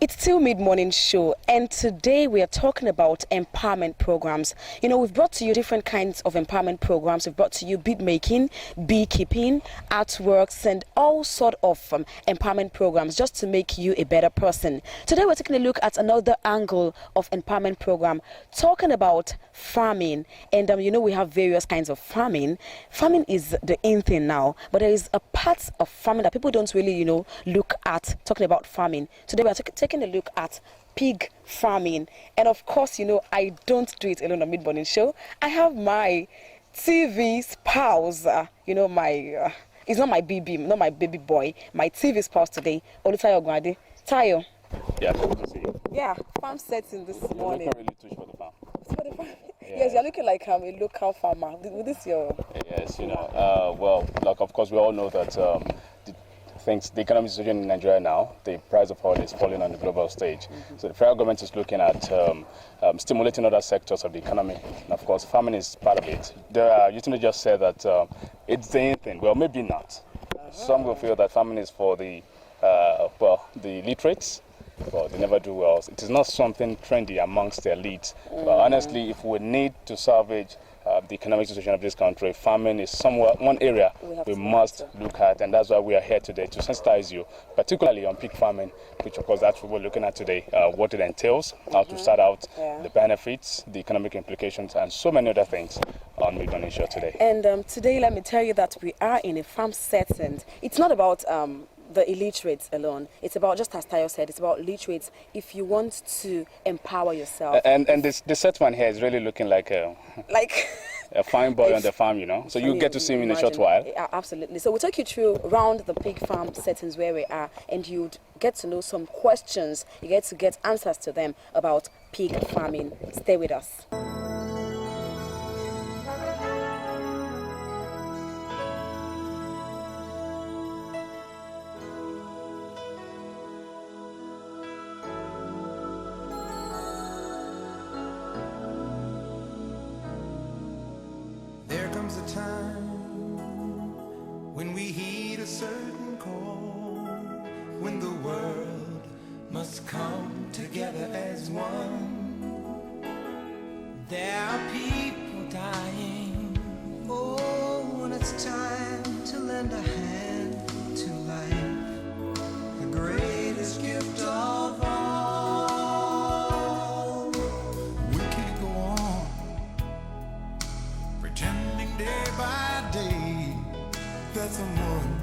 It's still mid-morning show, and today we are talking about empowerment programs. You know, we've brought to you different kinds of empowerment programs. We've brought to you bead making, beekeeping, artworks, and all sort of empowerment programs just to make you a better person. Today we're taking a look at another angle of empowerment program, talking about farming. And you know, we have various kinds of farming. Farming is the in thing now, but there is a part of farming that people don't really, look at talking about farming. Today we're taking a look at pig farming, and of course, I don't do it alone on mid-morning show. I have my TV spouse, he's not my BB, not my baby boy, my TV spouse today, Olutayo Gwade. Tayo. Yeah, good to see you. Yeah, farm setting this morning. You're looking really touched for the farm. For the farm. Yeah. Yes, you're looking like a local farmer. With this your... Yes, well, like of course we all know that the economic situation in Nigeria now, the price of oil is falling on the global stage. So the federal government is looking at stimulating other sectors of the economy. And of course, farming is part of it. You just said that it's the anything. Well, maybe not. Some will feel that farming is for the literates, but they never do well. It is not something trendy amongst the elite. But honestly, if we need to salvage the economic situation of this country, farming is one area we must look at, and that's why we are here today, to sensitize you, particularly on pig farming, which of course that's what we're looking at today, what it entails, how to start out, the benefits, the economic implications, and so many other things on Mid-Morning Show today. And today, let me tell you that we are in a farm setting. It's not about the illiterates alone. It's about, just as Tayo said, it's about literates if you want to empower yourself. And the set one here is really looking like a fine boy on the farm, So you get to see him in a short while. Yeah, absolutely. So we'll take you through around the pig farm settings where we are, and you'd get to know some questions. You get to get answers to them about pig farming. Stay with us. A time when we heed a certain call, when the world must come together as one. There are people dying. Oh, when it's time to lend a hand to life, the greatest gift of all. We can't go on pretending day by day that someone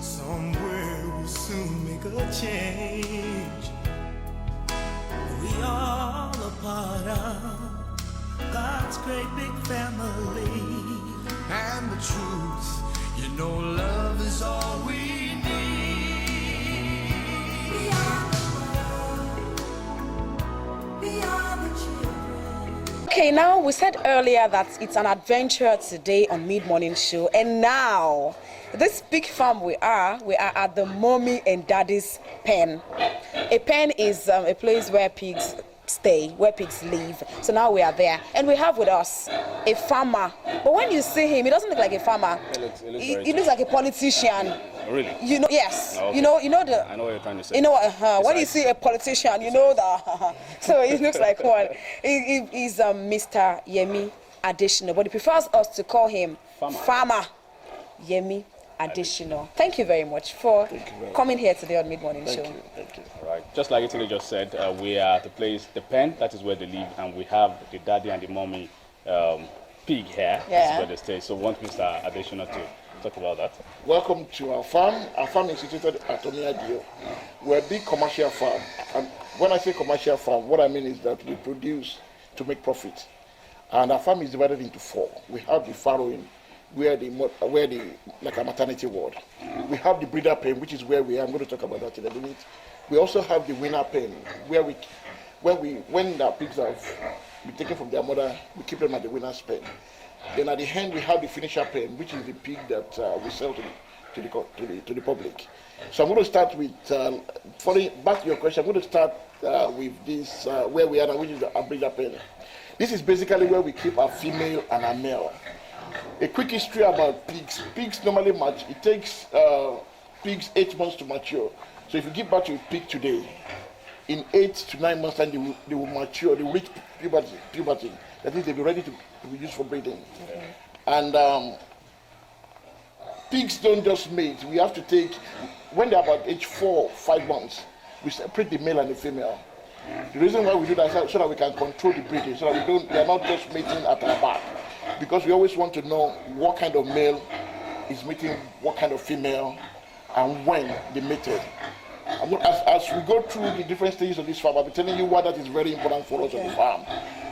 somewhere will soon make a change. We all a part of God's great big family, and the truth, love is all we need. We are the world, we are the children. Okay, now we said earlier that it's an adventure today on Mid-Morning Show, and now this big farm we are at the mommy and daddy's pen. A pen is a place where pigs stay, where pigs live. So now we are there, and we have with us a farmer. But when you see him, he doesn't look like a farmer. He looks like a politician. Really? Yes. Oh, okay. You know I know what you're trying to say. When you see a politician, you know that. So he looks like one. He's Mr Yemi Adesina, but he prefers us to call him Farmer Yemi Adesina. Thank you very much for coming here today on Mid-Morning Show. Thank you. All right. Just like Italy just said, we are the place, the pen, that is where they live, and we have the daddy and the mommy pig here. Yeah. This is where they stay. So I want Mr. Adesina to talk about that. Welcome to our farm. Our farm is situated at DIEU. We're a big commercial farm. And when I say commercial farm, what I mean is that we produce to make profit. And our farm is divided into four. We have the Farrowing, where like a maternity ward. We have the breeder pen, which is where we are. I'm going to talk about that in a minute. We also have the Weaner pen, where when the pigs have been taken from their mother, we keep them at the Weaner's pen. Then at the end, we have the finisher pen, which is the pig that we sell to the public. So I'm going to start with, following back to your question, I'm going to start with this, where we are now, which is the breeder pen. This is basically where we keep our female and our male. A quick history about pigs. Pigs normally match. It takes pigs 8 months to mature. So if you give birth to a pig today, in 8 to 9 months time they will mature, they will reach puberty. That is, they'll be ready to be used for breeding. Okay. And pigs don't just mate. We have to take, when they're about age 4, 5 months, we separate the male and the female. The reason why we do that is so that we can control the breeding, so that they're not just mating at our back. Because we always want to know what kind of male is mating what kind of female and when they mated. As we go through the different stages of this farm, I'll be telling you why that is very important for us on the farm.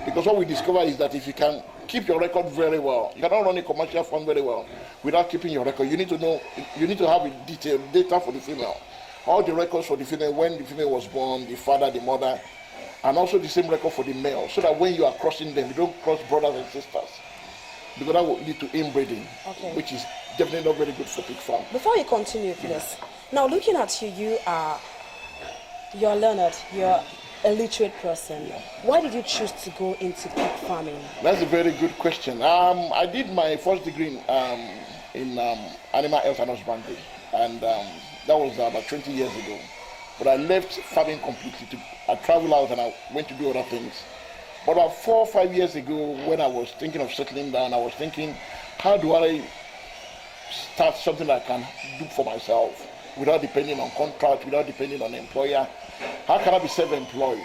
Because what we discover is that if you can keep your record very well, you cannot run a commercial farm very well without keeping your record. You need to know, you need to have a detailed data for the female. All the records for the female, when the female was born, the father, the mother, and also the same record for the male, so that when you are crossing them, you don't cross brothers and sisters. Because that will lead to inbreeding, which is definitely not very good for pig farm. Before you continue, please. Now, looking at you, you're learned, you're a literate person. Why did you choose to go into pig farming? That's a very good question. I did my first degree in animal health and husbandry, and that was about 20 years ago. But I left farming completely. I traveled out and I went to do other things. But about 4 or 5 years ago, when I was thinking of settling down, I was thinking, how do I start something that I can do for myself without depending on contract, without depending on employer? How can I be self-employed?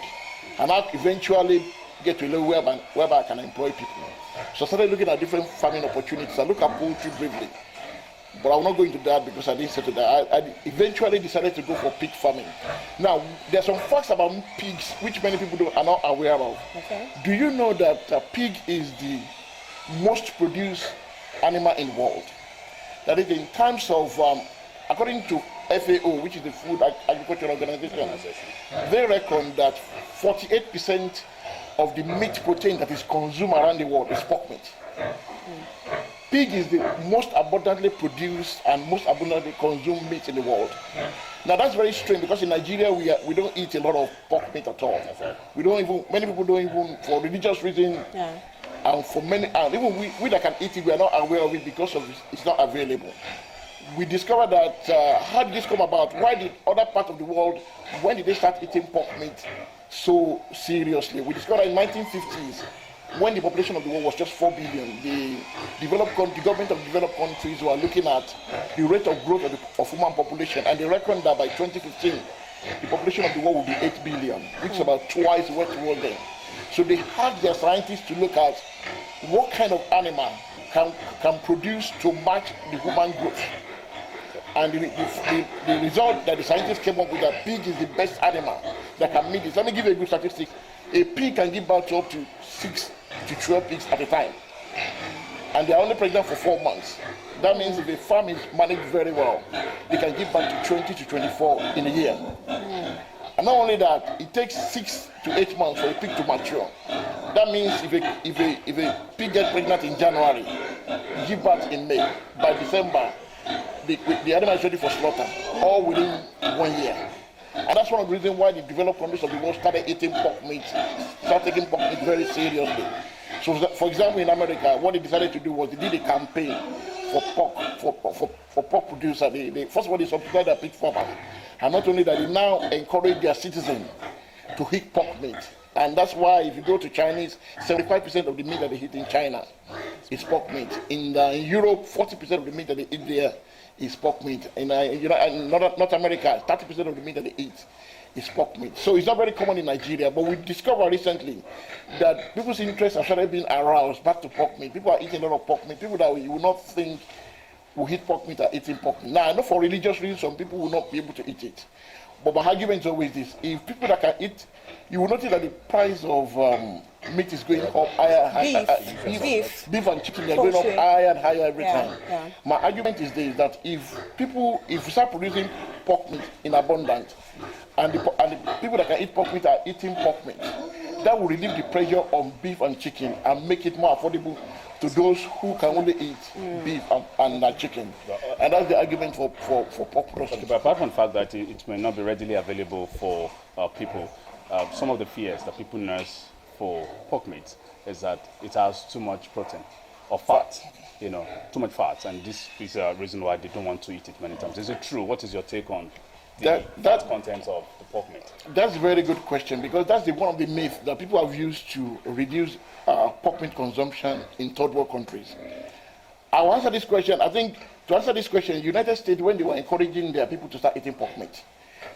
And I eventually get to a level whereby I can employ people. So I started looking at different farming opportunities. I looked at poultry briefly, but I will not go into that because I didn't settle that. I eventually decided to go for pig farming. Now, there are some facts about pigs which many people are not aware of. Okay. Do you know that a pig is the most produced animal in the world? That is, in terms of, according to FAO, which is the Food Agriculture Organization, they reckon that 48% of the meat protein that is consumed around the world is pork meat. Pig is the most abundantly produced and most abundantly consumed meat in the world. Now that's very strange because in Nigeria we don't eat a lot of pork meat at all. We don't even, many people don't even, for religious reasons, and for many, and even we that can eat it, we are not aware of it because of it's not available. We discovered that, how did this come about? Why did other parts of the world, when did they start eating pork meat so seriously? We discovered in the 1950s, when the population of the world was just 4 billion, the government of developed countries were looking at the rate of growth of human population, and they reckoned that by 2015, the population of the world will be 8 billion, which is about twice what it was then. So they had their scientists to look at what kind of animal can produce to match the human growth. And the result that the scientists came up with, that pig is the best animal that can meet this. Let me give you a good statistic. A pig can give birth to up to 6 to 12 pigs at a time. And they are only pregnant for 4 months. That means if a farm is managed very well, they can give birth to 20 to 24 in a year. And not only that, it takes 6 to 8 months for a pig to mature. That means if a pig gets pregnant in January, give birth in May, by December, the animal is ready for slaughter, all within 1 year. And that's one of the reasons why the developed countries of the world started eating pork meat, started taking pork meat very seriously. So, for example, in America, what they decided to do was they did a campaign for pork producers. First of all, they subsidized their pig farmers. And not only that, they now encourage their citizens to eat pork meat. And that's why if you go to Chinese, 75% of the meat that they eat in China is pork meat. In Europe, 40% of the meat that they eat there is pork meat. In North America, 30% of the meat that they eat is pork meat. So it's not very common in Nigeria, but we discovered recently that people's interests have started being aroused back to pork meat. People are eating a lot of pork meat. People that you would not think will eat pork meat are eating pork meat. Now, I know for religious reasons, some people will not be able to eat it. But my argument is always this: if people that can eat, you will notice that the price of meat is going up higher. Beef and chicken are going up higher and higher every time. Yeah. My argument is this: that if we start producing pork meat in abundance, and the people that can eat pork meat are eating pork meat, that will relieve the pressure on beef and chicken and make it more affordable to those who can only eat beef and chicken. And that's the argument for pork production. Okay, but apart from the fact that it may not be readily available for people, some of the fears that people nurse for pork meat is that it has too much protein or fat, too much fat, and this is a reason why they don't want to eat it many times. Is it true? What is your take on the fat content of the pork meat? That's a very good question, because that's one of the myths that people have used to reduce pork meat consumption in third world countries. I'll answer this question. I think to answer this question, United States, when they were encouraging their people to start eating pork meat,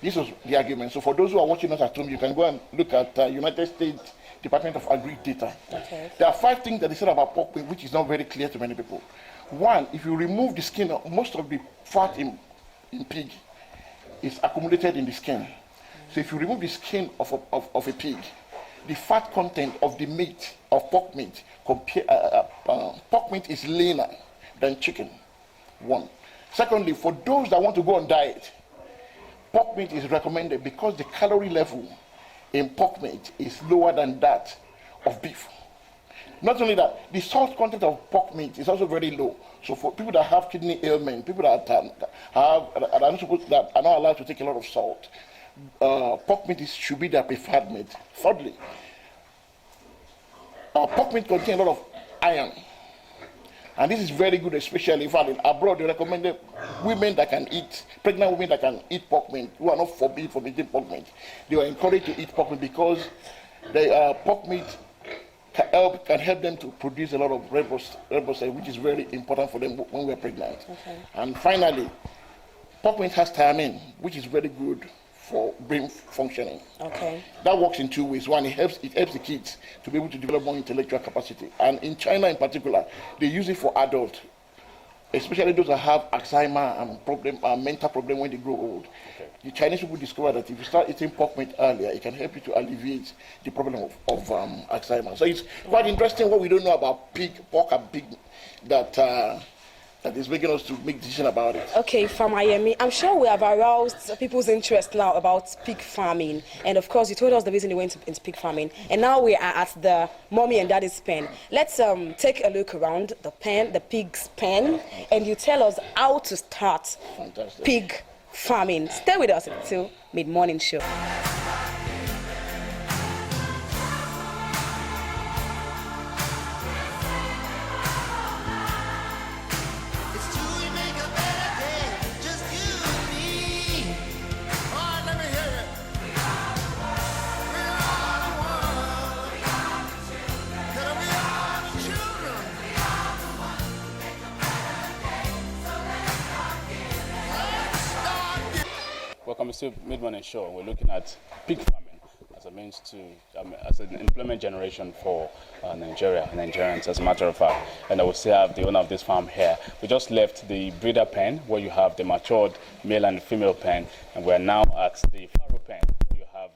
this was the argument. So for those who are watching us at home, you can go and look at United States Department of Agri data. Okay. There are 5 things that they said about pork meat, which is not very clear to many people. One, if you remove the skin, most of the fat in pig is accumulated in the skin. So if you remove the skin of a pig, the fat content of the meat, of pork meat, pork meat is leaner than chicken. One. Secondly, for those that want to go on diet, pork meat is recommended because the calorie level in pork meat is lower than that of beef. Not only that, the salt content of pork meat is also very low. So for people that have kidney ailment, people that are not allowed to take a lot of salt, pork meat should be their preferred meat. Thirdly, pork meat contains a lot of iron. And this is very good, especially if abroad. They recommended women that can eat, pregnant women that can eat pork meat, who are not forbidden from eating pork meat. They were encouraged to eat pork meat because pork meat can help them to produce a lot of red blood cells, which is very important for them when we're pregnant. Okay. And finally, pork meat has thiamine, which is very good for brain functioning. Okay. That works in 2 ways. One, it helps the kids to be able to develop more intellectual capacity. And in China in particular, they use it for adults, especially those that have Alzheimer and mental problem when they grow old. Okay. The Chinese people discovered that if you start eating pork meat earlier, it can help you to alleviate the problem of Alzheimer. So it's quite interesting what we don't know about pork and pig that is making us to make decision about it. Okay, Farmer Yemi, I'm sure we have aroused people's interest now about pig farming. And of course, you told us the reason you went into pig farming. And now we are at the mommy and daddy's pen. Let's take a look around the pig's pen, and you tell us how to start pig farming. Stay with us until mid-morning show. Welcome to Mid-Morning Show. We're looking at pig farming as a means to, as an employment generation for Nigerians, as a matter of fact. And I will still have the owner of this farm here. We just left the breeder pen, where you have the matured male and female pen, and we're now at the farrow pen, where you have,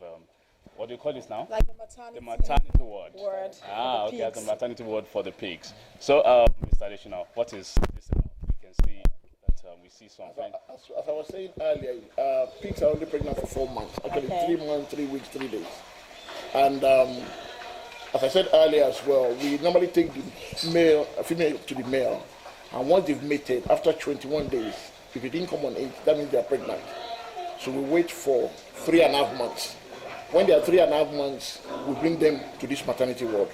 what do you call this now? Like the maternity ward. Ah, okay, the maternity ward for the pigs. So, Mr. Adesina, what is this about? You can see we see something. As I was saying earlier, pigs are only pregnant for 4 months. Actually, 3 months, 3 weeks, 3 days. And as I said earlier as well, we normally take the female to the male. And once they've mated, after 21 days, if it didn't come on 8, that means they're pregnant. So we wait for 3.5 months. When they are 3.5 months, we bring them to this maternity ward.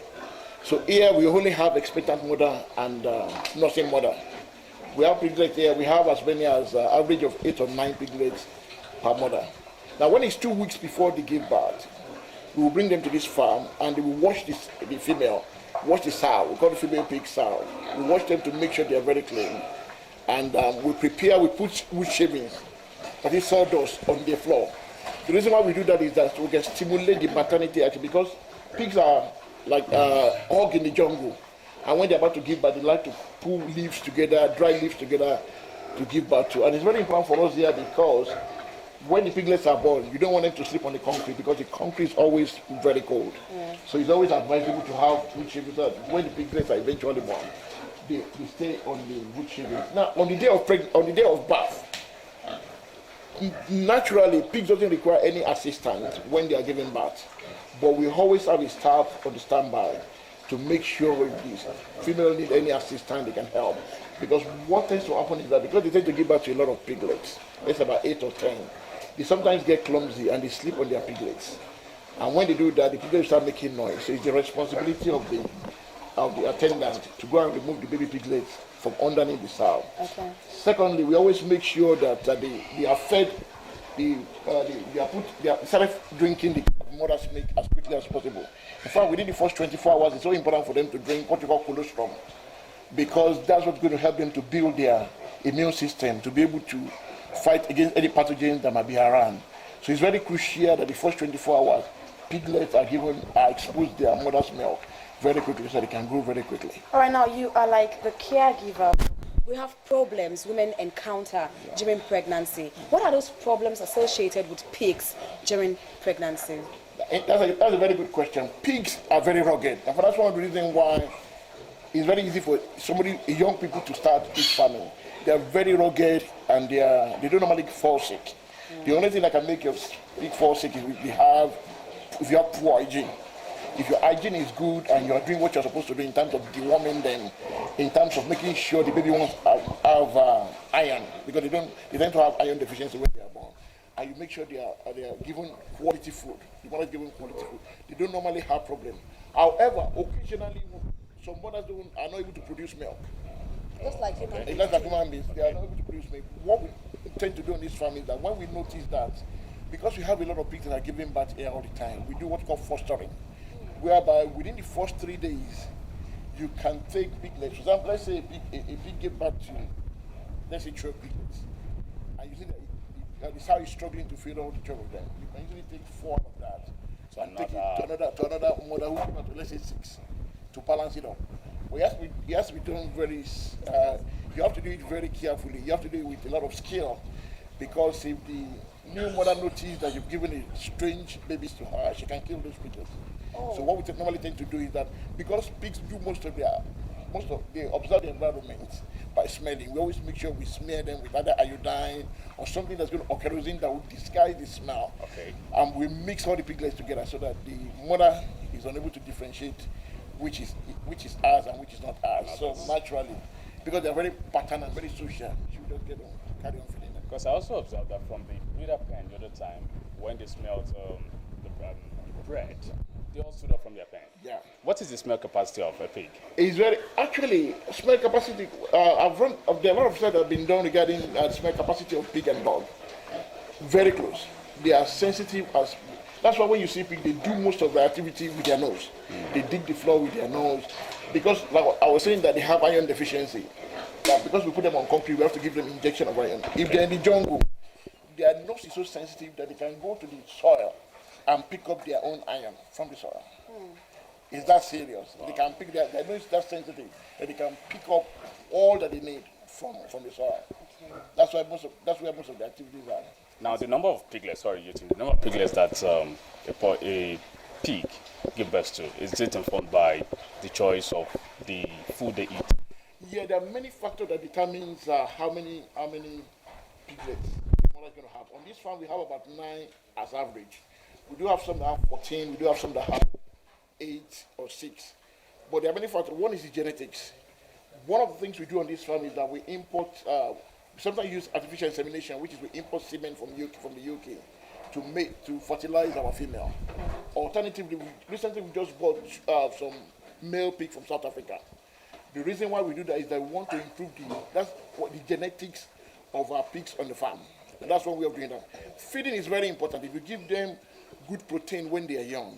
So here we only have expectant mother and nursing mother. We have piglets here. We have as many as average of 8 or 9 piglets per mother. Now, when it's 2 weeks before they give birth, we will bring them to this farm and they will wash the female, wash the sow. We call the female pig sow. We wash them to make sure they are very clean. And we put wood shavings, that is sawdust, on the floor. The reason why we do that is that we can stimulate the maternity actually, because pigs are like hog in the jungle. And when they're about to give birth, they like to pull leaves together, dry leaves together to give birth to. And it's very important for us here because when the piglets are born, you don't want them to sleep on the concrete because the concrete is always very cold. Yeah. So it's always advisable to have wood shavings. When the piglets are eventually born, they stay on the wood shavings. Now, on the day of birth, naturally, pigs doesn't require any assistance when they are giving birth. But we always have a staff on the standby to make sure if these female need any assistance, they can help. Because what tends to happen is that because they tend to give birth to a lot of piglets, it's about 8 or 10, they sometimes get clumsy and they sleep on their piglets. And when they do that, the piglets start making noise. So it's the responsibility of the attendant to go and remove the baby piglets from underneath the sow. Okay. Secondly, we always make sure that they are fed they started drinking the mother's milk as quickly as possible. In fact, within the first 24 hours, it's so important for them to drink what we call colostrum, because that's what's going to help them to build their immune system to be able to fight against any pathogens that might be around. So it's very crucial that the first 24 hours, piglets are exposed to their mother's milk very quickly so they can grow very quickly. All right, now you are like the caregiver. We have problems women encounter during pregnancy. What are those problems associated with pigs during pregnancy? That's a very good question. Pigs are very rugged. And that's one of the reasons why it's very easy for young people to start pig farming. They are very rugged and they don't normally fall sick. The only thing that can make your pig fall sick is if you have poor hygiene. If your hygiene is good and you are doing what you're supposed to do in terms of deworming them, in terms of making sure the baby won't have iron, because they tend to have iron deficiency when they are born, and you make sure they are given quality food. The mother is given quality food. They don't normally have problem. However, occasionally some mothers are not able to produce milk. Just like human beings. Just like human beings, they are not able to produce milk. What we tend to do in this farm is that when we notice that, because we have a lot of pigs that are giving birth here all the time, we do what's called fostering, whereby within the first 3 days, you can take piglets. For example, let's say a pig gave birth to, let's say 12 piglets, and you see that this how you're struggling to feed all the 12 of them. You can usually take 4 of that, so and take it to another mother who gave birth to, let's say 6, to balance it up. Well, it has to be done very, you have to do it very carefully. You have to do it with a lot of skill, because if the new mother notices that you've given a strange babies to her, she can kill those piglets. Oh. So what we normally tend to do is that, because pigs do they observe the environment by smelling, we always make sure we smear them with either iodine or something that's going to, or kerosene that will disguise the smell. Okay. And we mix all the piglets together so that the mother is unable to differentiate which is ours and which is not ours. So naturally, because they're very patterned and very social, she will just carry on feeding them. Because I also observed that from the breeder pen the other time, when they smelled the bread, they all stood up from their pen. Yeah. What is the smell capacity of a pig? It's actually, smell capacity, there are a lot of research that have been done regarding smell capacity of pig and dog. Very close. They are sensitive as, that's why when you see pig, they do most of the activity with their nose. They dig the floor with their nose. Because, like I was saying, that they have iron deficiency. That because we put them on concrete, we have to give them injection of iron. If they're in the jungle, their nose is so sensitive that they can go to the soil and pick up their own iron from the soil. It's that serious. Wow. They can pick their nose is that sensitive that they can pick up all that they need from the soil. Okay. That's where most of the activities are. Now, the number of piglets, the number of piglets that a pig gives birth to, is it informed by the choice of the food they eat? Yeah, there are many factors that determines how many piglets the mother is going to have. On this farm, we have about 9 as average. We do have some that have 14, we do have some that have 8 or 6. But there are many factors. One is the genetics. One of the things we do on this farm is that we import, sometimes use artificial insemination, which is we import semen from the UK to fertilize our female. Alternatively, recently we just bought some male pig from South Africa. The reason why we do that is that we want to improve the genetics of our pigs on the farm. And that's what we are doing that. Feeding is very important. If you give them good protein when they are young,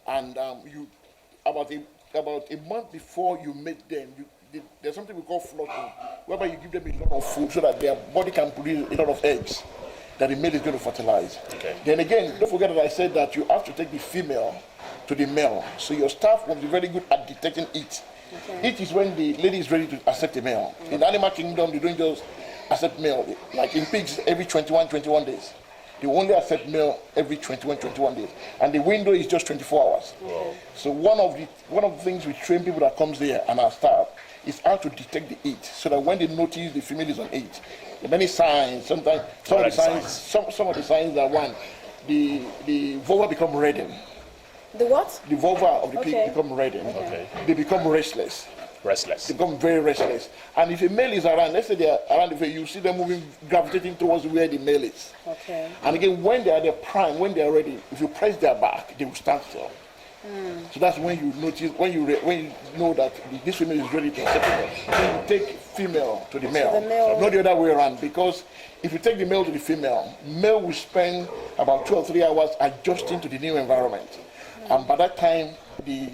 and about a month before you make them, there's something we call flushing, whereby you give them a lot of food so that their body can produce a lot of eggs that the male is going to fertilize. Okay. Then again, don't forget that I said that you have to take the female to the male. So your staff will be very good at detecting it. Okay. It is when the lady is ready to accept a male. Mm-hmm. In the animal kingdom, they don't just accept male. Like in pigs, every 21 days. They only accept male every 21 days. And the window is just 24 hours. Wow. So one of the things we train people that comes there and our staff is how to detect the age, so that when they notice the female is on age, there are many signs. Sometimes some of the signs are one, the vulva become reddened. The what? The vulva of the pig become reddened. Okay. They become restless. Restless. They become very restless. And if a male is around, let's say they are around the face, you see them moving, gravitating towards where the male is. Okay. And again, when they are their prime, when they are ready, if you press their back, they will stand still. So that's when you notice, when you know that this female is ready to separate. Then you take female to the male, not the other way around. Because if you take the male to the female, male will spend about 2 or 3 hours adjusting to the new environment, and by that time the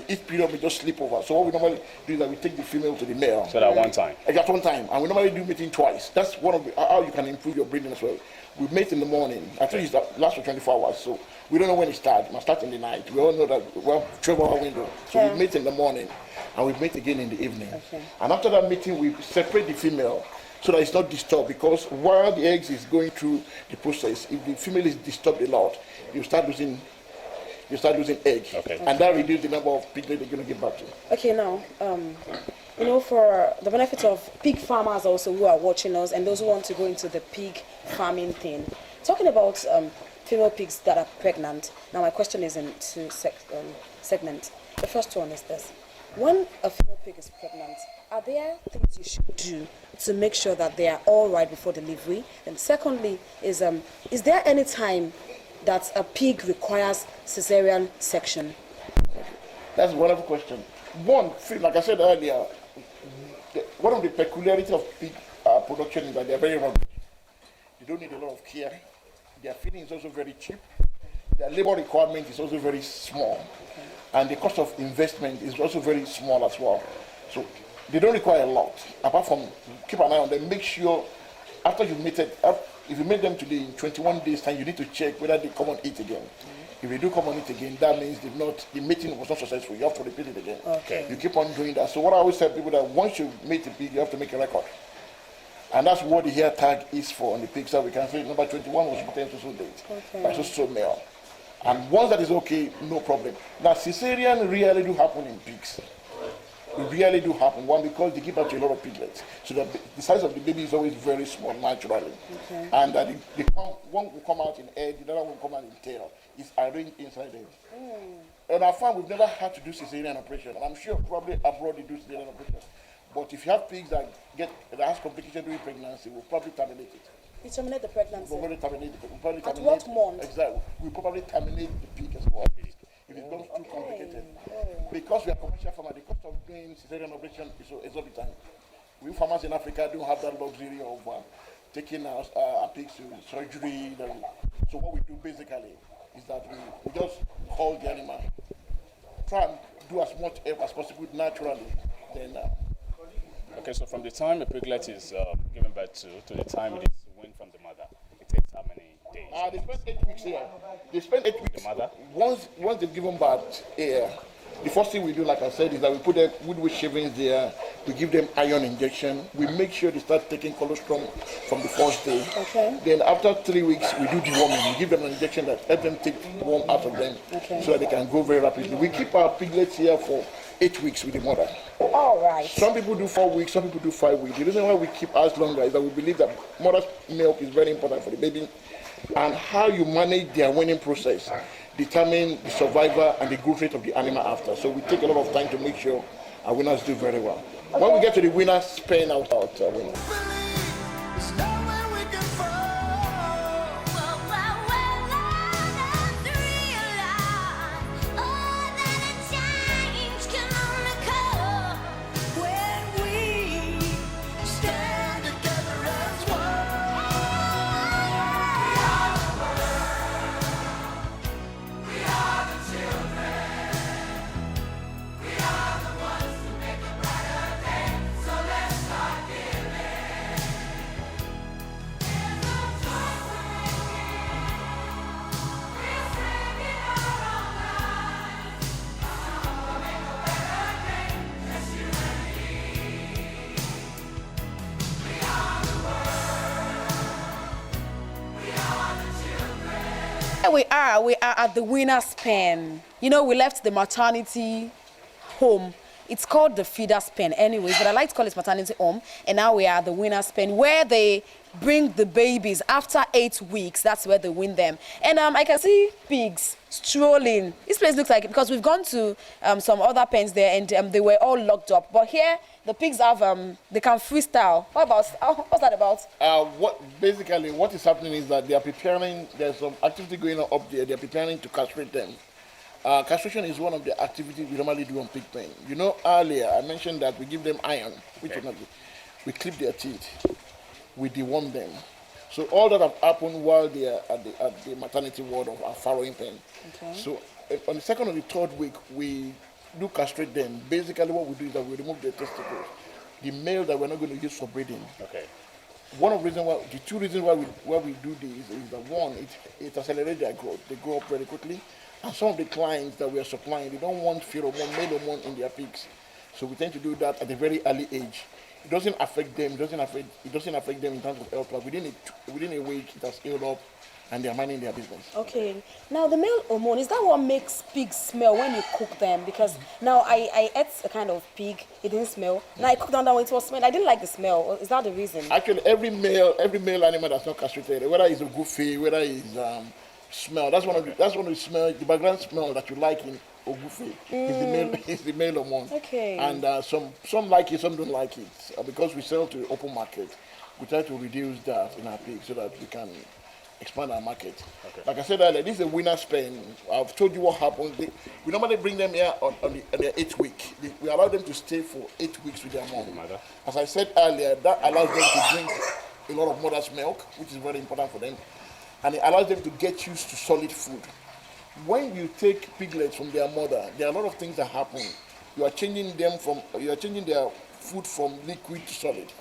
heat period will just slip over. So what we normally do is that we take the female to the male. So at one time. At one time, and we normally do mating twice. That's one of how you can improve your breeding as well. We mate in the morning. I think it lasts for 24 hours, so we don't know when it starts. It must start in the night. We all know that we have 12-hour window. So we mate in the morning, and we mate again in the evening. And after that meeting, we separate the female so that it's not disturbed, because while the eggs is going through the process, if the female is disturbed a lot, you start losing egg, and that reduces the number of piglets they're going to give back to. Okay, now, you know, for the benefit of pig farmers also who are watching us and those who want to go into the pig farming thing, talking about female pigs that are pregnant. Now, my question is in two segments. The first one is this: when a female pig is pregnant, are there things you should do to make sure that they are all right before delivery? And secondly, is there any time that a pig requires cesarean section? That's a wonderful question. One, like I said earlier, one of the peculiarities of pig production is that they're very rugged. They don't need a lot of care. Their feeding is also very cheap. Their labor requirement is also very small. And the cost of investment is also very small as well. So they don't require a lot. Apart from keep an eye on them, make sure after you mated, if you made them today, in 21 days time, you need to check whether they come and eat again. If they do come and eat again, that means the mating was not successful. You have to repeat it again. You keep on doing that. So what I always tell people that once you mate a pig, you have to make a record. And that's what the hair tag is for on the pig. So we can say number 21 was mated to so date by so male. And once that is okay, no problem. Now cesarean really do happen in pigs. It really do happen. One, because they give birth to a lot of piglets. So the size of the baby is always very small naturally. And one will come out in head, the other one will come out in tail. It's arranged inside there. And I found we've never had to do cesarean operation. And I'm sure probably abroad they do cesarean operation. But if you have pigs that has complication during pregnancy, we'll probably terminate it. You terminate the pregnancy? We'll probably terminate it. At what month? Exactly. We'll probably terminate the pig as well. If it becomes too complicated. Because we are commercial farmers, the cost of doing cesarean operation is exorbitant. We farmers in Africa don't have that luxury of taking our pigs to surgery. So what we do basically is that we just hold the animal, try and do as much as possible naturally. Then. Okay, so from the time a piglet is given birth to the time it is weaned from the mother, it takes how many days? They spend 8 weeks here. They spend 8 weeks. The mother? Once they've given birth here, the first thing we do, like I said, is that we put their wood shavings there. We give them iron injection. We make sure they start taking colostrum from the first day. Then after 3 weeks, we do deworming. We give them an injection that helps them take worm out of them so that they can grow very rapidly. We keep our piglets here for 8 weeks with the mother. All right. Some people do 4 weeks, some people do 5 weeks. The reason why we keep ours longer is that we believe that mother's milk is very important for the baby, and how you manage their weaning process determine the survival and the growth rate of the animal after. So we take a lot of time to make sure our winners do very well. When we get to the winner, spend out our winner. We are at the Weaner's pen. You know, we left the maternity home. It's called the feeder's pen anyways, but I like to call it maternity home. And now we are at the Weaner's pen, where they bring the babies after 8 weeks. That's where they wean them. And I can see pigs strolling. This place looks like it, because we've gone to some other pens there, and they were all locked up. But here, the pigs have, they can freestyle. What's that about? What is happening is that they are preparing, there's some activity going on up there. They're preparing to castrate them. Castration is one of the activities we normally do on pig pen. You know, earlier I mentioned that we give them iron, which is not good. We clip their teeth, we deworm them. So all that have happened while they are at the maternity ward of our farrowing pen. Okay. So on the second or the third week, we do castrate them. Basically, what we do is that we remove their testicles, the male that we're not going to use for breeding. Okay. One of the reasons why, the two reasons why we do this is that one, it accelerates their growth. They grow up very quickly, and some of the clients that we are supplying, they don't want pheromone, male hormone in their pigs, so we tend to do that at a very early age. It doesn't affect them. It doesn't affect them in terms of health. But within a week, it has healed up, and they are minding their business. Okay. Now, the male hormone, is that what makes pigs smell when you cook them? Because now I ate a kind of pig, it didn't smell. Now I cooked another one, it was smell. I didn't like the smell. Is that the reason? Actually, every male animal that's not castrated, whether it's a goofy, whether it's smell, that's one of the smell, the background smell that you like in Ogufe is the male hormone. Okay. And some like it, some don't like it. Because we sell to the open market, we try to reduce that in our pigs so that we can expand our market. Okay. Like I said earlier, this is a Weaner pen. I've told you what happens. We normally bring them here on their 8th week. We allow them to stay for 8 weeks with their mom. Mother. As I said earlier, that allows them to drink a lot of mother's milk, which is very important for them. And it allows them to get used to solid food. When you take piglets from their mother, there are a lot of things that happen. You are changing their food from liquid to solid.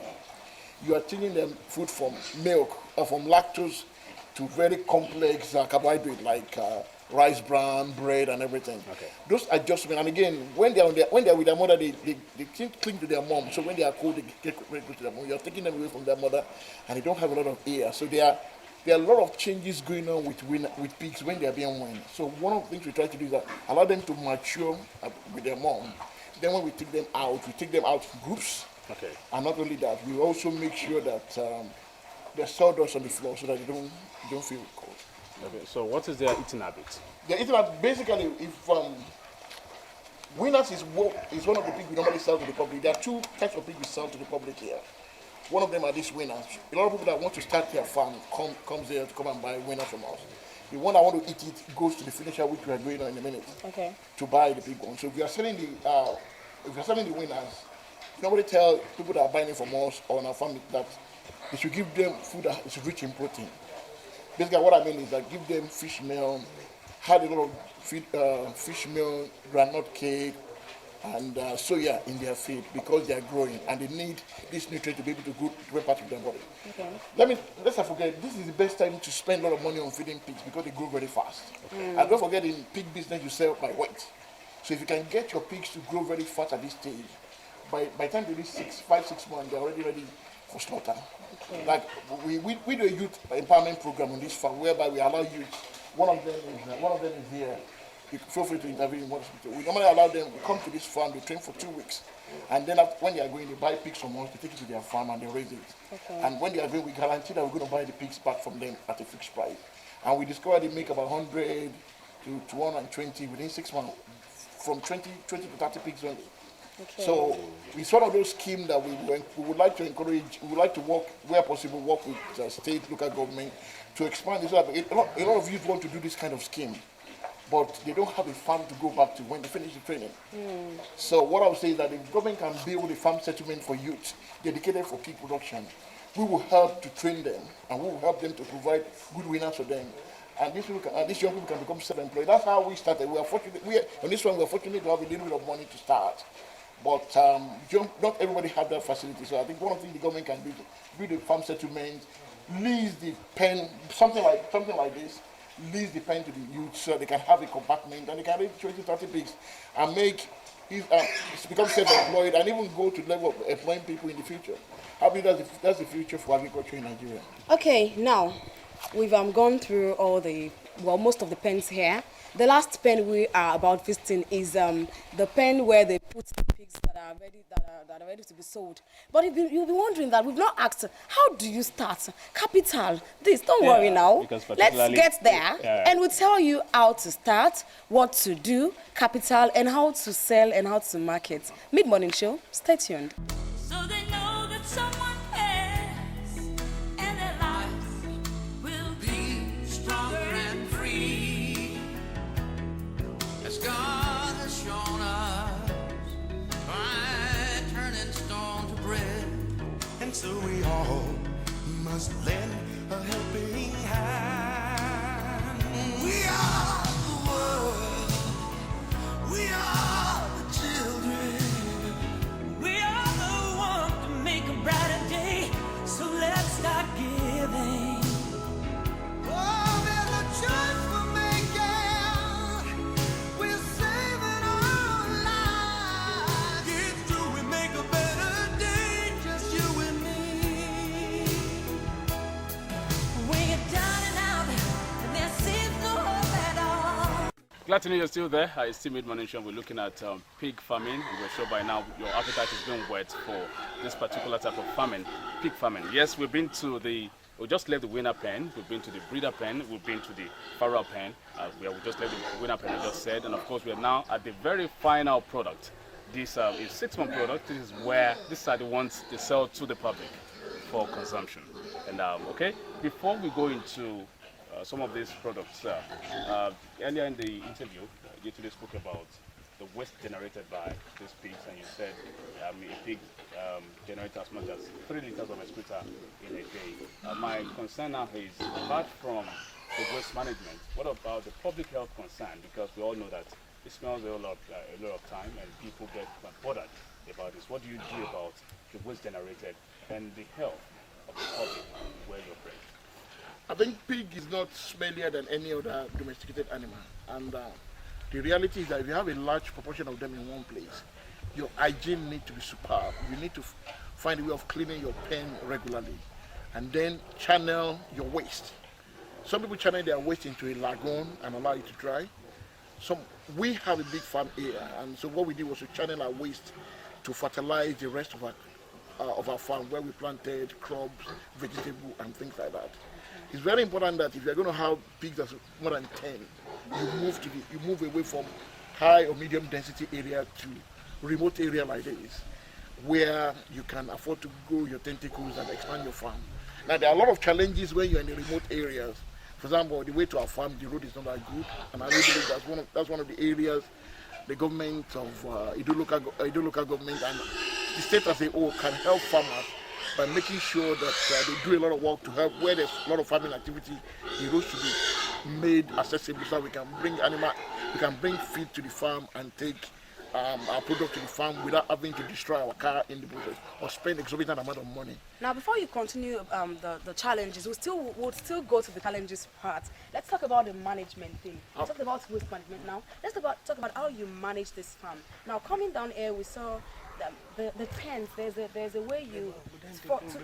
You are changing their food from milk or from lactose to very complex carbohydrate like rice bran, bread, and everything. Okay. Those adjustments, and again, when they are with their mother, they cling to their mom. So when they are cold, they get very close to their mom. You are taking them away from their mother, and they don't have a lot of air. So there are a lot of changes going on with pigs when they are being weaned. So one of the things we try to do is that allow them to mature with their mom. Then when we take them out in groups. Okay. And not only that, we also make sure that there's sawdust on the floor so that they don't feel cold. Okay. So what is their eating habit? Their eating habit, basically, if Winners is one of the pigs we normally sell to the public. There are two types of pigs we sell to the public here. One of them are these Winners. A lot of people that want to start their farm comes here to come and buy Winners from us. The one that want to eat it goes to the finisher, which we are going on in a minute. Okay. To buy the big one. So if we are selling the Winners, we normally tell people that are buying it from us or on our farm that they should give them food that is rich in protein. Basically, what I mean is that give them fish meal, had a lot of fish meal, granite cake, and soya in their feed because they are growing and they need this nutrient to be able to grow different parts of their body. Okay. Let's not forget, this is the best time to spend a lot of money on feeding pigs because they grow very fast. Okay. And don't forget, in pig business, you sell by weight. So if you can get your pigs to grow very fast at this stage, by the time they reach 5-6 months, they're already ready for slaughter. Okay. Like we do a youth empowerment program on this farm whereby we allow youth. One of them is here. You feel free to intervene in one hospital. We normally allow them to come to this farm, they train for 2 weeks. And then when they are going, they buy pigs from us, they take it to their farm and they raise it. Okay. And when they are going, we guarantee that we're going to buy the pigs back from them at a fixed price. And we discovered they make about 100 to 220 within 6 months, from 20 to 30 pigs only. Okay. So it's one of those schemes that we would like to encourage. We would like to work, where possible, work with state, local government to expand this. A lot of youth want to do this kind of scheme, but they don't have a farm to go back to when they finish the training. So what I would say is that if government can build a farm settlement for youth dedicated for pig production, we will help to train them and we will help them to provide good winners for them. And these young people can become self-employed. That's how we started. We are fortunate. On this one, we are fortunate to have a little bit of money to start. But not everybody has that facility. So I think one of the things the government can do is build a farm settlement, lease the pen, something like this, lease the pen to the youth so they can have a compartment and they can raise 20-30 pigs and become self-employed and even go to the level of employing people in the future. I believe that's the future for agriculture in Nigeria. Okay, now we've gone through most of the pens here. The last pen we are about visiting is the pen where they put the pigs that are ready to be sold. But you'll be wondering that we've not asked, how do you start? Capital, don't worry now. Let's get there and we'll tell you how to start, what to do, capital, and how to sell and how to market. Mid-morning show, stay tuned. So they know that someone cares and their lives will be stronger and free. As Glad to know you're still there. It's still mid-morning show. We're looking at pig farming. We're sure by now your appetite is being whet for this particular type of farming, pig farming. Yes, we just left the Weaner pen. We've been to the breeder pen. We've been to the farrow pen. We just left the Weaner pen, I just said. And of course, we are now at the very final product. This is a 6-month product. These are the ones they sell to the public for consumption. And okay, before we go into some of these products, earlier in the interview, you today spoke about the waste generated by these pigs, and you said a pig generates as much as 3 liters of excreta in a day. My concern now is, apart from the waste management, what about the public health concern? Because we all know that it smells a lot of time, and people get bothered about this. What do you do about the waste generated and the health of the public where you operate? I think pig is not smellier than any other domesticated animal, and the reality is that if you have a large proportion of them in one place, your hygiene needs to be superb. You need to find a way of cleaning your pen regularly, and then channel your waste. Some people channel their waste into a lagoon and allow it to dry. We have a big farm here, and so what we did was to channel our waste to fertilize the rest of our farm, where we planted crops, vegetable, and things like that. It's very important that if you're going to have pigs that's more than 10, you move away from high or medium density area to remote area like this, where you can afford to grow your tentacles and expand your farm. Now, there are a lot of challenges when you're in the remote areas. For example, the way to our farm, the road is not that good, and I really believe that's one of the areas the government of Edo local government and the state as a whole can help farmers by making sure that they do a lot of work to help where there's a lot of farming activity. The roads should be made accessible so we can bring feed to the farm and take our product to the farm without having to destroy our car in the process or spend exorbitant amount of money. Now, before you continue the challenges, we'll still go to the challenges part. Let's talk about the management thing. We talked about waste management now. Let's talk about how you manage this farm. Now, coming down here, we saw the pens. There's a way to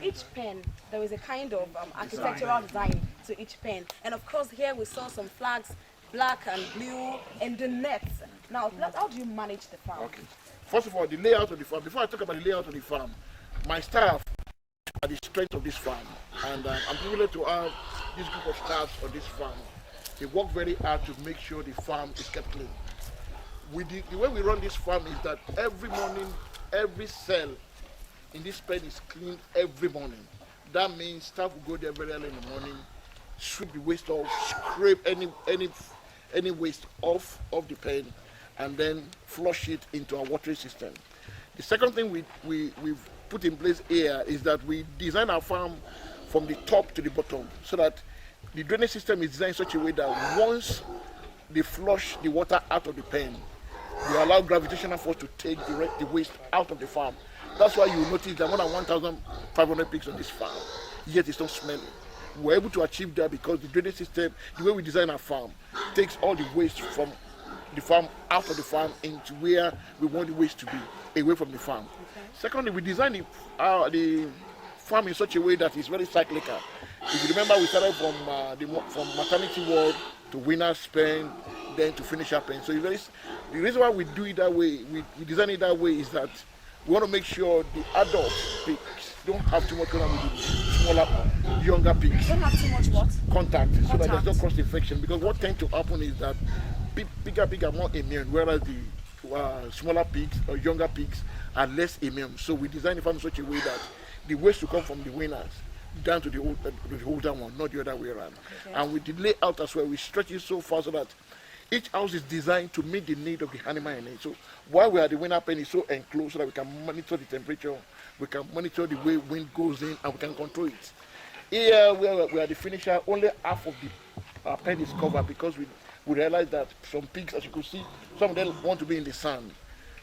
each pen there is a kind of architectural design to each pen, and of course here we saw some flags, black and blue, and the nets. Now, how do you manage the farm? Okay. First of all, the layout of the farm. Before I talk about the layout of the farm, my staff are the strength of this farm, and I'm privileged to have this group of staff on this farm. They work very hard to make sure the farm is kept clean. The way we run this farm is that every morning, every cell in this pen is cleaned every morning. That means staff will go there very early in the morning, sweep the waste off, scrape any waste off the pen, and then flush it into our watering system. The second thing we've put in place here is that we design our farm from the top to the bottom, so that the drainage system is designed in such a way that once they flush the water out of the pen, we allow gravitational force to take the waste out of the farm. That's why you notice that more than 1,500 pigs on this farm, yet it's not smelling. We're able to achieve that because the drainage system, the way we design our farm, takes all the waste from the farm out of the farm into where we want the waste to be, away from the farm. Okay. Secondly, we design the farm in such a way that it's very cyclical. If you remember, we started from maternity ward to Weaner's pen, then to finish up pen. So the reason why we do it that way, we design it that way, is that we want to make sure the adult pigs don't have too much contact with the smaller, younger pigs. Don't have too much what? Contact, so that there's no cross infection. Because what tends to happen is that bigger pigs are more immune, whereas the smaller pigs or younger pigs are less immune. So we design the farm in such a way that the waste will come from the Weaners down to the older one, not the other way around. Okay. And with the layout as well, we stretch it so far so that each house is designed to meet the need of the animal in it. So while we are the Weaner pen is so enclosed so that we can monitor the temperature, we can monitor the way wind goes in, and we can control it. Here where we are the finisher, only half of the pen is covered because we realize that some pigs, as you can see, some of them want to be in the sun.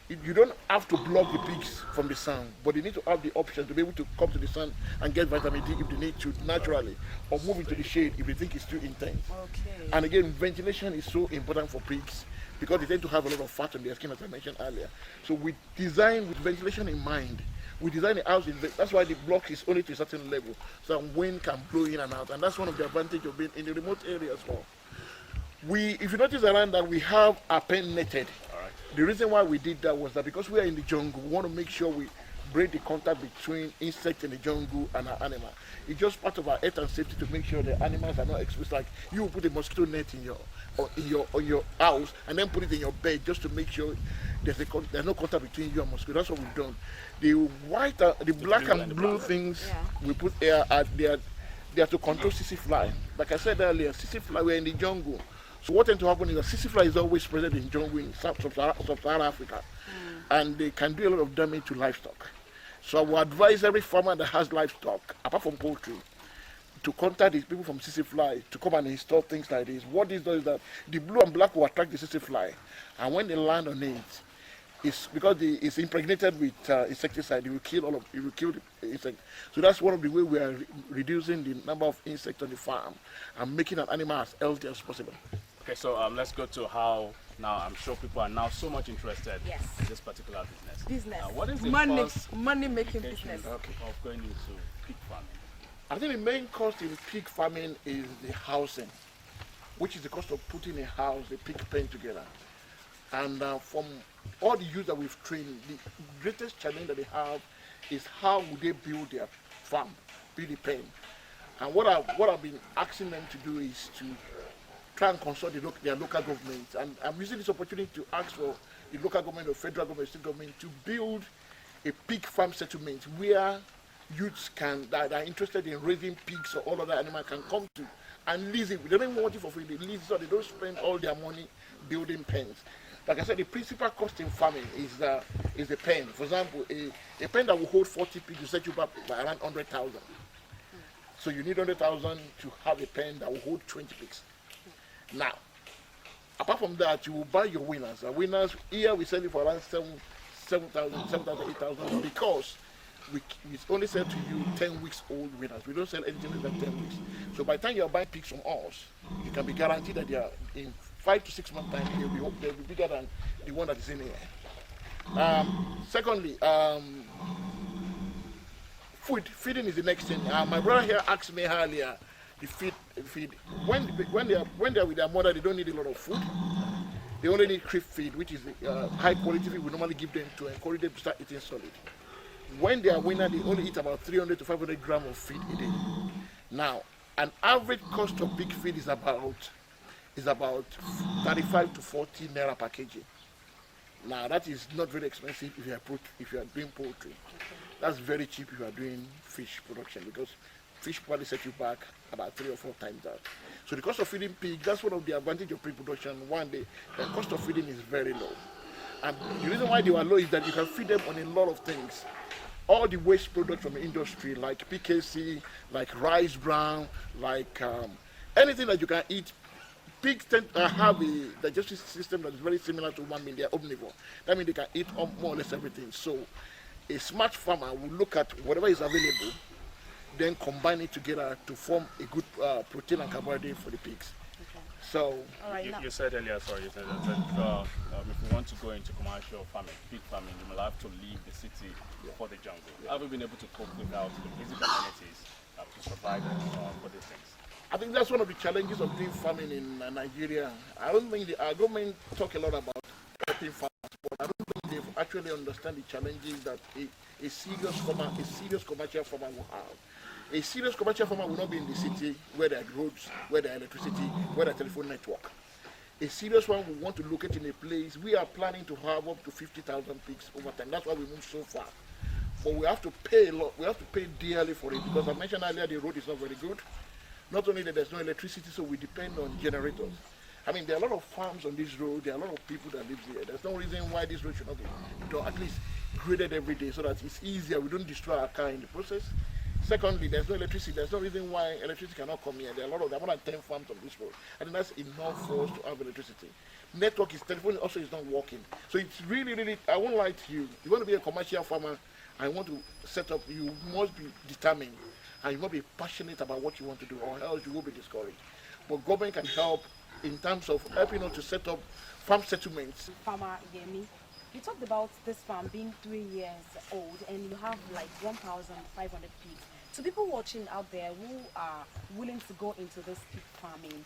You don't have to block the pigs from the sun, but you need to have the option to be able to come to the sun and get vitamin D if they need to naturally, or move into the shade if they think it's too intense. Okay. And again, ventilation is so important for pigs because they tend to have a lot of fat on their skin, as I mentioned earlier. So we design with ventilation in mind. We design the house, that's why the block is only to a certain level, so wind can blow in and out. And that's one of the advantages of being in the remote area as well. If you notice around that, we have our pen netted. All right. The reason why we did that was that because we are in the jungle, we want to make sure we break the contact between insect in the jungle and our animal. It's just part of our health and safety to make sure the animals are not exposed. Like you put a mosquito net in your house and then put it in your bed just to make sure there's no contact between you and mosquito. That's what we've done. The white, the black and blue things we put here they are to control sissy fly. Like I said earlier, sissy fly, we're in the jungle. So what tends to happen is that sissy fly is always present in jungle in sub-Saharan Africa, and they can do a lot of damage to livestock. So I would advise every farmer that has livestock, apart from poultry, to contact these people from sissy fly to come and install things like this. What this does is that the blue and black will attract the sissy fly, and when they land on it, it's because it's impregnated with insecticide. It will kill the insect. So that's one of the ways we are reducing the number of insects on the farm and making an animal as healthy as possible. Okay, so let's go to how now. I'm sure people are now so much interested in this particular business. What is the money-making business of going into pig farming? I think the main cost in pig farming is the housing, which is the cost of putting a house, a pig pen together. And from all the youth that we've trained, the greatest challenge that they have is how would they build their farm, build a pen. And what I've been asking them to do is to try and consult their local governments. And I'm using this opportunity to ask for the local government or federal government, state government to build a pig farm settlement where youths that are interested in raising pigs or all other animals can come to and lease it. They don't even want it for free. They lease it so they don't spend all their money building pens. Like I said, the principal cost in farming is the pen. For example, a pen that will hold 40 pigs will set you back by around 100,000. So you need 100,000 to have a pen that will hold 20 pigs. Now, apart from that, you will buy your winners. The winners here we sell it for around 7,000, 8,000 because we only sell to you 10 weeks old winners. We don't sell anything less than 10 weeks. So by the time you are buying pigs from us, you can be guaranteed that they are in 5 to 6 months time they'll be bigger than the one that is in here. Secondly, feeding is the next thing. My brother here asked me earlier, the feed. When they are with their mother, they don't need a lot of food. They only need crib feed, which is high quality feed we normally give them to encourage them to start eating solid. When they are winner, they only eat about 300 to 500 grams of feed a day. Now, an average cost of big feed is about 35 to 40 naira per kg. Now that is not very expensive if you are doing poultry. That's very cheap if you are doing fish production because fish probably set you back about 3 or 4 times that. So the cost of feeding pig, that's one of the advantage of pig production. One, the cost of feeding is very low. And the reason why they are low is that you can feed them on a lot of things. All the waste products from the industry like PKC, like rice bran, like anything that you can eat. Pigs tend to have a digestive system that is very similar to human being. They are omnivore. That means they can eat more or less everything. So a smart farmer will look at whatever is available, then combine it together to form a good protein and carbohydrate for the pigs. Okay. So you said earlier, if we want to go into commercial farming, pig farming, you will have to leave the city for the jungle. Have you been able to cope without the basic amenities to survive for these things? I think that's one of the challenges of doing farming in Nigeria. I don't think our government talk a lot about helping farmers, but I don't think they actually understand the challenges that a serious commercial farmer will have. A serious commercial farmer will not be in the city where there are roads, where there are electricity, where there are telephone network. A serious one will want to locate in a place. We are planning to have up to 50,000 pigs over time. That's why we moved so far. But we have to pay a lot. We have to pay dearly for it because I mentioned earlier the road is not very good. Not only that there's no electricity, so we depend on generators. I mean, there are a lot of farms on this road. There are a lot of people that live here. There's no reason why this road should not be at least graded every day so that it's easier. We don't destroy our car in the process. Secondly, there's no electricity. There's no reason why electricity cannot come here. There are more than 10 farms on this road. I think that's enough for us to have electricity. Telephone also is not working. So it's really, I won't lie to you. You want to be a commercial farmer, I want to set up, you must be determined. And you must be passionate about what you want to do, or else you will be discouraged. But government can help in terms of helping us to set up farm settlements. Farmer Yemi, you talked about this farm being 3 years old and you have like 1,500 pigs. To people watching out there who are willing to go into this pig farming,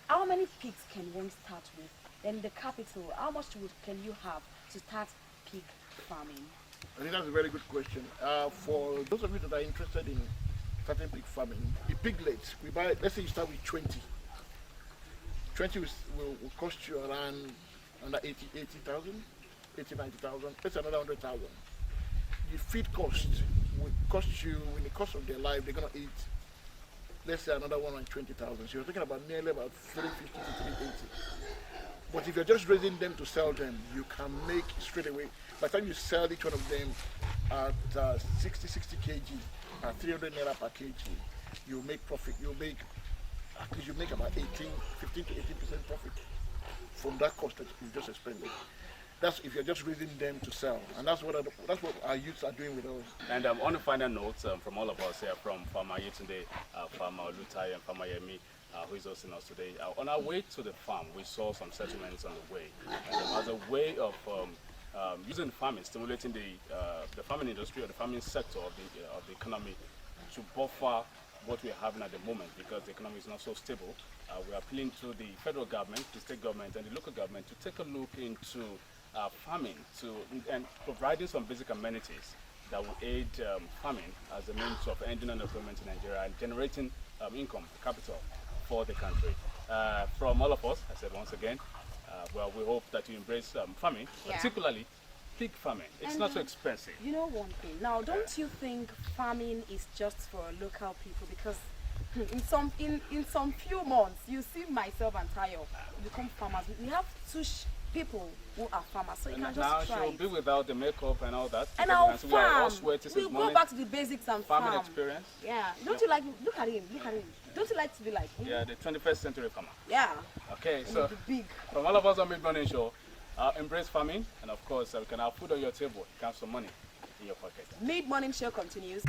How many pigs can one start with? Then the capital, how much can you have to start pig farming? I think that's a very good question. For those of you that are interested in starting pig farming, the piglets, we buy, let's say you start with 20. 20 will cost you around under 80,000, 90,000, that's another 100,000. The feed cost will cost you, in the cost of their life, they're going to eat, let's say another 120,000. So you're talking about nearly about 350 to 380. But if you're just raising them to sell them, you can make straight away. By the time you sell each one of them at 60 kg, at 300 naira per kg, you make profit. You make about 15 to 18% profit from that cost that you just expended. That's if you're just raising them to sell, and that's what our youths are doing with us. And on a final note, from all of us here, from Farmer Yetunde, Farmer Lutai, and Farmer Yemi, who is hosting us today. On our way to the farm, we saw some settlements on the way. And, as a way of using farming, stimulating the farming industry or the farming sector of the economy to buffer what we're having at the moment, because the economy is not so stable. We're appealing to the federal government, the state government, and the local government to take a look into farming and providing some basic amenities that will aid farming as a means of ending unemployment in Nigeria and generating income, capital for the country. From all of us, I said once again, well, we hope that you embrace farming, particularly pig farming. It's not so expensive. You know one thing. Now, don't you think farming is just for local people? Because in some few months, you see myself and Tayo become farmers. We have two people who are farmers, so you can now just try. She'll be without the makeup and all that. And our farm, we'll go back to the basics and farming farm. experience. Yeah. Don't you like? Look at him. Don't you like to be like him? Yeah, the 21st century farmer. Yeah. Okay, And so big. from all of us on Mid Morning Show, embrace farming, and of course, we can have food on your table, you can have some money in your pocket. Mid Morning Show continues.